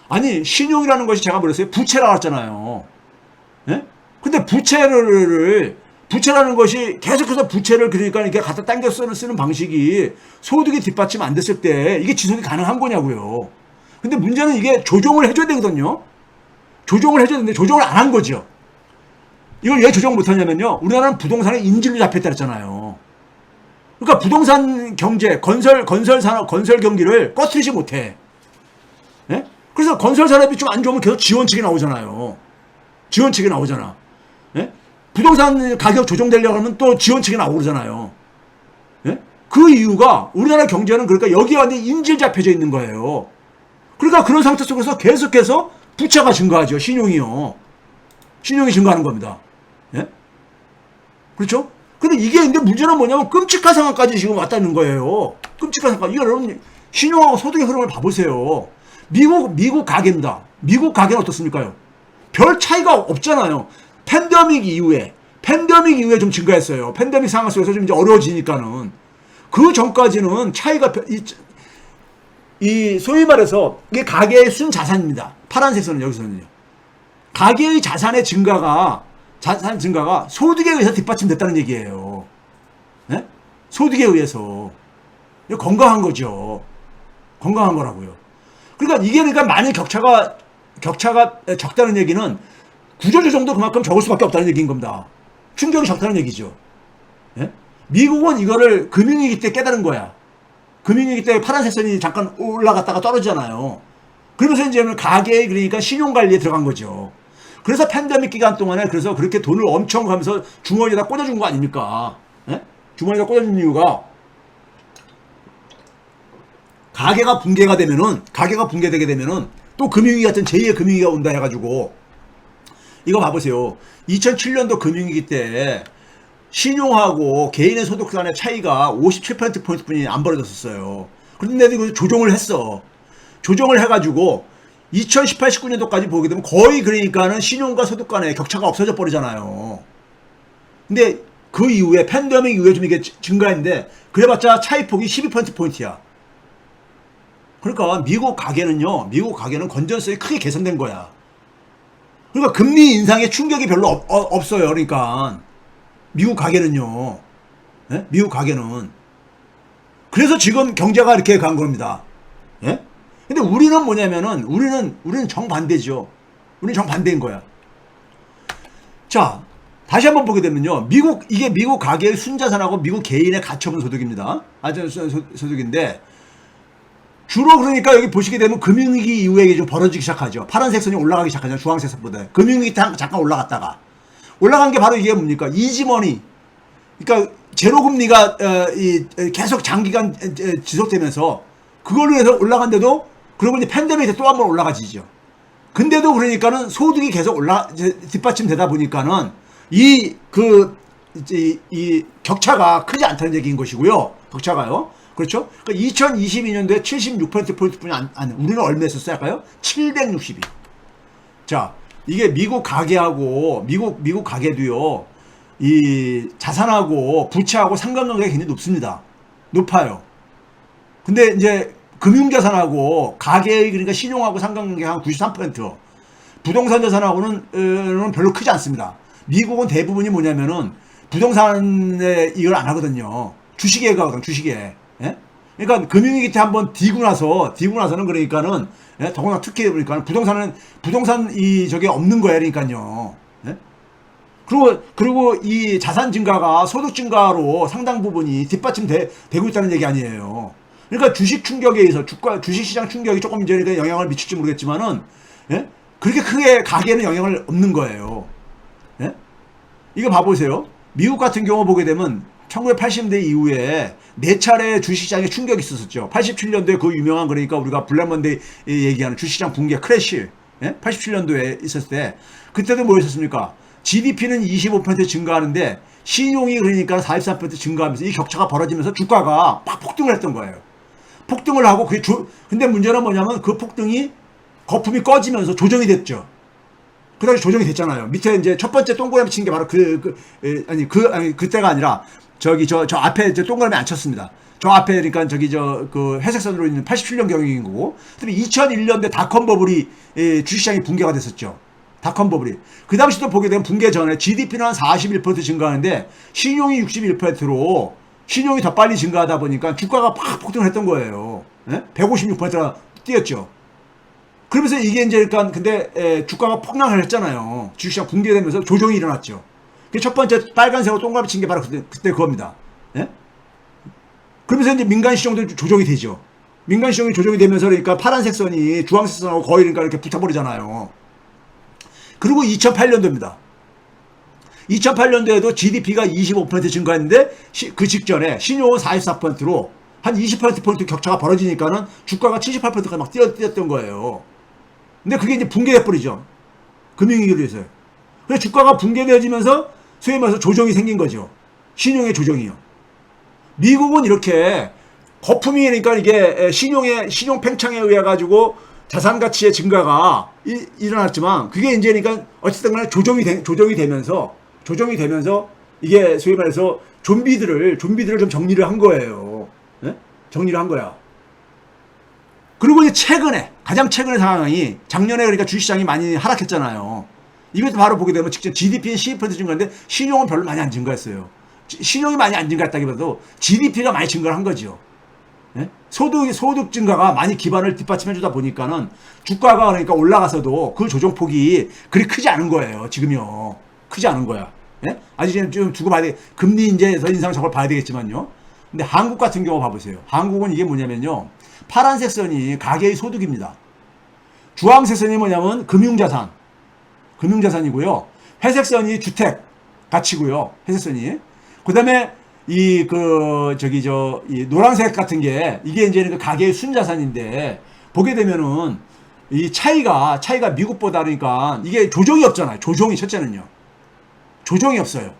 아니, 신용이라는 것이 제가 뭐랬어요? 부채라고 했잖아요. 예? 근데 부채라는 것이 계속해서 부채를 그러니까 이렇게 갖다 당겨 쓰는 방식이 소득이 뒷받침 안 됐을 때 이게 지속이 가능한 거냐고요. 근데 문제는 이게 조정을 해줘야 되거든요. 조정을 해줘야 되는데 조정을 안 한 거죠. 이걸 왜 조정 못 하냐면요. 우리나라는 부동산의 인질로 잡혔다 했잖아요. 그러니까 부동산 경제, 건설 산업, 건설 경기를 꺼트리지 못해. 예? 그래서 건설 산업이 좀 안 좋으면 계속 지원책이 나오잖아요. 예? 부동산 가격 조정되려고 하면 또 지원책이 나오고 그러잖아요. 예? 그 이유가 우리나라 경제는 그러니까 여기에 완전히 인질 잡혀져 있는 거예요. 그러니까 그런 상태 속에서 계속해서 부채가 증가하죠. 신용이 증가하는 겁니다. 예? 그렇죠? 근데 이게 근데 문제는 뭐냐면 끔찍한 상황까지 지금 왔다는 거예요. 끔찍한 상황. 이거 여러분 신용하고 소득의 흐름을 봐보세요. 미국 가계입니다. 미국 가계는 어떻습니까요? 별 차이가 없잖아요. 팬데믹 이후에 좀 증가했어요. 팬데믹 상황 속에서 좀 이제 어려워지니까는. 그 전까지는 차이가 이 소위 말해서 이게 가계의 순자산입니다. 파란색 선은 여기서는요. 가계의 자산의 증가가 소득에 의해서 뒷받침됐다는 얘기예요. 네? 소득에 의해서. 이거 건강한 거죠. 건강한 거라고요. 그러니까 이게 그러니까 만일 격차가 적다는 얘기는 구조조정도 그만큼 적을 수밖에 없다는 얘기인 겁니다. 충격이 적다는 얘기죠. 예? 미국은 이거를 금융위기 때 깨달은 거야. 금융위기 때 파란색 선이 잠깐 올라갔다가 떨어지잖아요. 그러면서 이제 가계에 그러니까 신용관리에 들어간 거죠. 그래서 팬데믹 기간 동안에 그래서 그렇게 돈을 엄청 가면서 주머니에다 꽂아준 거 아닙니까? 예? 주머니에다 꽂아준 이유가 가계가 붕괴되게 되면은 또 금융위기 같은 제2의 금융위기가 온다 해가지고 이거 봐보세요. 2007년도 금융위기 때 신용하고 개인의 소득 간의 차이가 57%포인트 뿐이 안 벌어졌었어요. 그런데도 이거 조정을 했어. 조정을 해가지고 2018, 19년도까지 보게 되면 거의 그러니까는 신용과 소득 간의 격차가 없어져 버리잖아요. 근데 그 이후에 팬데믹 이후에 좀 이게 증가했는데 그래봤자 차이폭이 12%포인트야. 그러니까 미국 가계는 건전성이 크게 개선된 거야. 그러니까 금리 인상에 충격이 별로 없어요. 그러니까 미국 가계는요. 예? 미국 가계는. 그래서 지금 경제가 이렇게 간 겁니다. 예? 근데 우리는 뭐냐면은 우리는 정반대죠. 우리는 정반대인 거야. 자, 다시 한번 보게 되면요. 이게 미국 가계의 순자산하고 미국 개인의 가처분 소득입니다. 소득인데 주로 그러니까 여기 보시게 되면 금융위기 이후에 이게 좀 벌어지기 시작하죠. 파란색 선이 올라가기 시작하죠. 주황색 선보다. 금융위기 때 잠깐 올라갔다가 올라간 게 바로 이게 뭡니까? 이지머니. 그러니까 제로금리가 계속 장기간 지속되면서 그걸로 해서 올라간데도 그러고 이제 팬데믹 때 또 한 번 올라가지죠. 근데도 그러니까는 소득이 계속 뒷받침되다 보니까는 이 격차가 크지 않다는 얘기인 것이고요. 격차가요. 그렇죠? 그러니까 2022년도에 76%포인트뿐이 우리는 얼마 했었어요? 할까요? 762. 자, 이게 미국 가계하고, 미국 가계도요, 이 자산하고 부채하고 상관관계가 굉장히 높습니다. 높아요. 근데 이제 금융자산하고 가계의 그러니까 신용하고 상관관계가 한 93%, 부동산 자산하고는 별로 크지 않습니다. 미국은 대부분이 뭐냐면은 부동산에 이걸 안 하거든요. 주식에 가거든, 주식에. 예? 그러니까 금융위기 때 한번 디고 나서는 그러니까는, 예? 더구나 특히 그러니까 부동산 저게 없는 거야, 그러니까요. 예? 그리고 이 자산 증가가 소득 증가로 상당 부분이 뒷받침되고 있다는 얘기 아니에요. 그러니까 주식 충격에 의해서 주식시장 충격이 조금 이제 영향을 미칠지 모르겠지만은, 예? 그렇게 크게 가계에는 영향을 없는 거예요. 예? 이거 봐보세요. 미국 같은 경우 보게 되면 1980년대 이후에 4차례 주식시장에 충격이 있었죠. 87년도에 그 유명한 그러니까 우리가 블랙먼데이 얘기하는 주식시장 붕괴 크래시, 예? 87년도에 있었을 때 그때도 뭐였었습니까? GDP는 25% 증가하는데 신용이 그러니까 43% 증가하면서 이 격차가 벌어지면서 주가가 막 폭등을 했던 거예요. 폭등을 하고 근데 문제는 뭐냐면 그 폭등이 거품이 꺼지면서 조정이 됐죠. 그 당시 조정이 됐잖아요. 밑에 이제 첫 번째 동그라미 친 게 바로 그때가 아니라 저 앞에 동그라미 안 쳤습니다. 저 앞에 그러니까 그 회색선으로 있는 87년 경영인 거고. 그다음에 2001년대 닷컴 버블이 주식시장이 붕괴가 됐었죠. 닷컴 버블이. 그 당시도 보게 되면 붕괴 전에 GDP는 한 41% 증가하는데 신용이 61%로 신용이 더 빨리 증가하다 보니까 주가가 팍 폭등을 했던 거예요. 예? 156%가 뛰었죠. 그러면서 이게 이제 그러니까 근데 주가가 폭락을 했잖아요. 주식시장 붕괴되면서 조정이 일어났죠. 첫 번째 빨간색으로 동그라미 친 게 바로 그때 그겁니다. 예? 그러면서 이제 민간시장도 조정이 되죠. 민간시장이 조정이 되면서 그러니까 파란색 선이 주황색 선하고 거의 그러니까 이렇게 붙어버리잖아요. 그리고 2008년도입니다. 2008년도에도 GDP가 25% 증가했는데 그 직전에 신용은 44%로 한 20%포인트 격차가 벌어지니까는 주가가 78%까지 막 뛰었던 거예요. 근데 그게 이제 붕괴돼버리죠. 금융위기로 해서요. 그래서 주가가 붕괴되어지면서 소위 말해서 조정이 생긴 거죠. 신용의 조정이요. 미국은 이렇게 거품이 그러니까 이게 신용 팽창에 의해 가지고 자산 가치의 증가가 일어났지만 그게 이제 그러니까 어쨌든 간에 조정이 되면서 이게 소위 말해서 좀비들을 좀 정리를 한 거예요. 네? 정리를 한 거야. 그리고 이제 가장 최근의 상황이 작년에 그러니까 주식시장이 많이 하락했잖아요. 이것도 바로 보게 되면 직접 GDP는 12% 증가했는데 신용은 별로 많이 안 증가했어요. 신용이 많이 안 증가했다기보다도 GDP가 많이 증가를 한 거죠. 예? 소득 증가가 많이 기반을 뒷받침해주다 보니까는 주가가 그러니까 올라가서도 그 조정폭이 그리 크지 않은 거예요. 지금요. 크지 않은 거야. 예? 아직 좀 두고 봐야 돼. 금리 이제 더 인상 저걸 봐야 되겠지만요. 근데 한국 같은 경우 봐보세요. 한국은 이게 뭐냐면요. 파란색 선이 가계의 소득입니다. 주황색 선이 뭐냐면 금융자산이고요. 회색 선이 주택 가치고요. 회색 선이. 그 다음에 이 노란색 같은 게 이게 이제 그 가계의 순자산인데 보게 되면은 이 차이가 미국보다 그러니까 이게 조정이 없잖아요. 조정이 첫째는요. 조정이 없어요.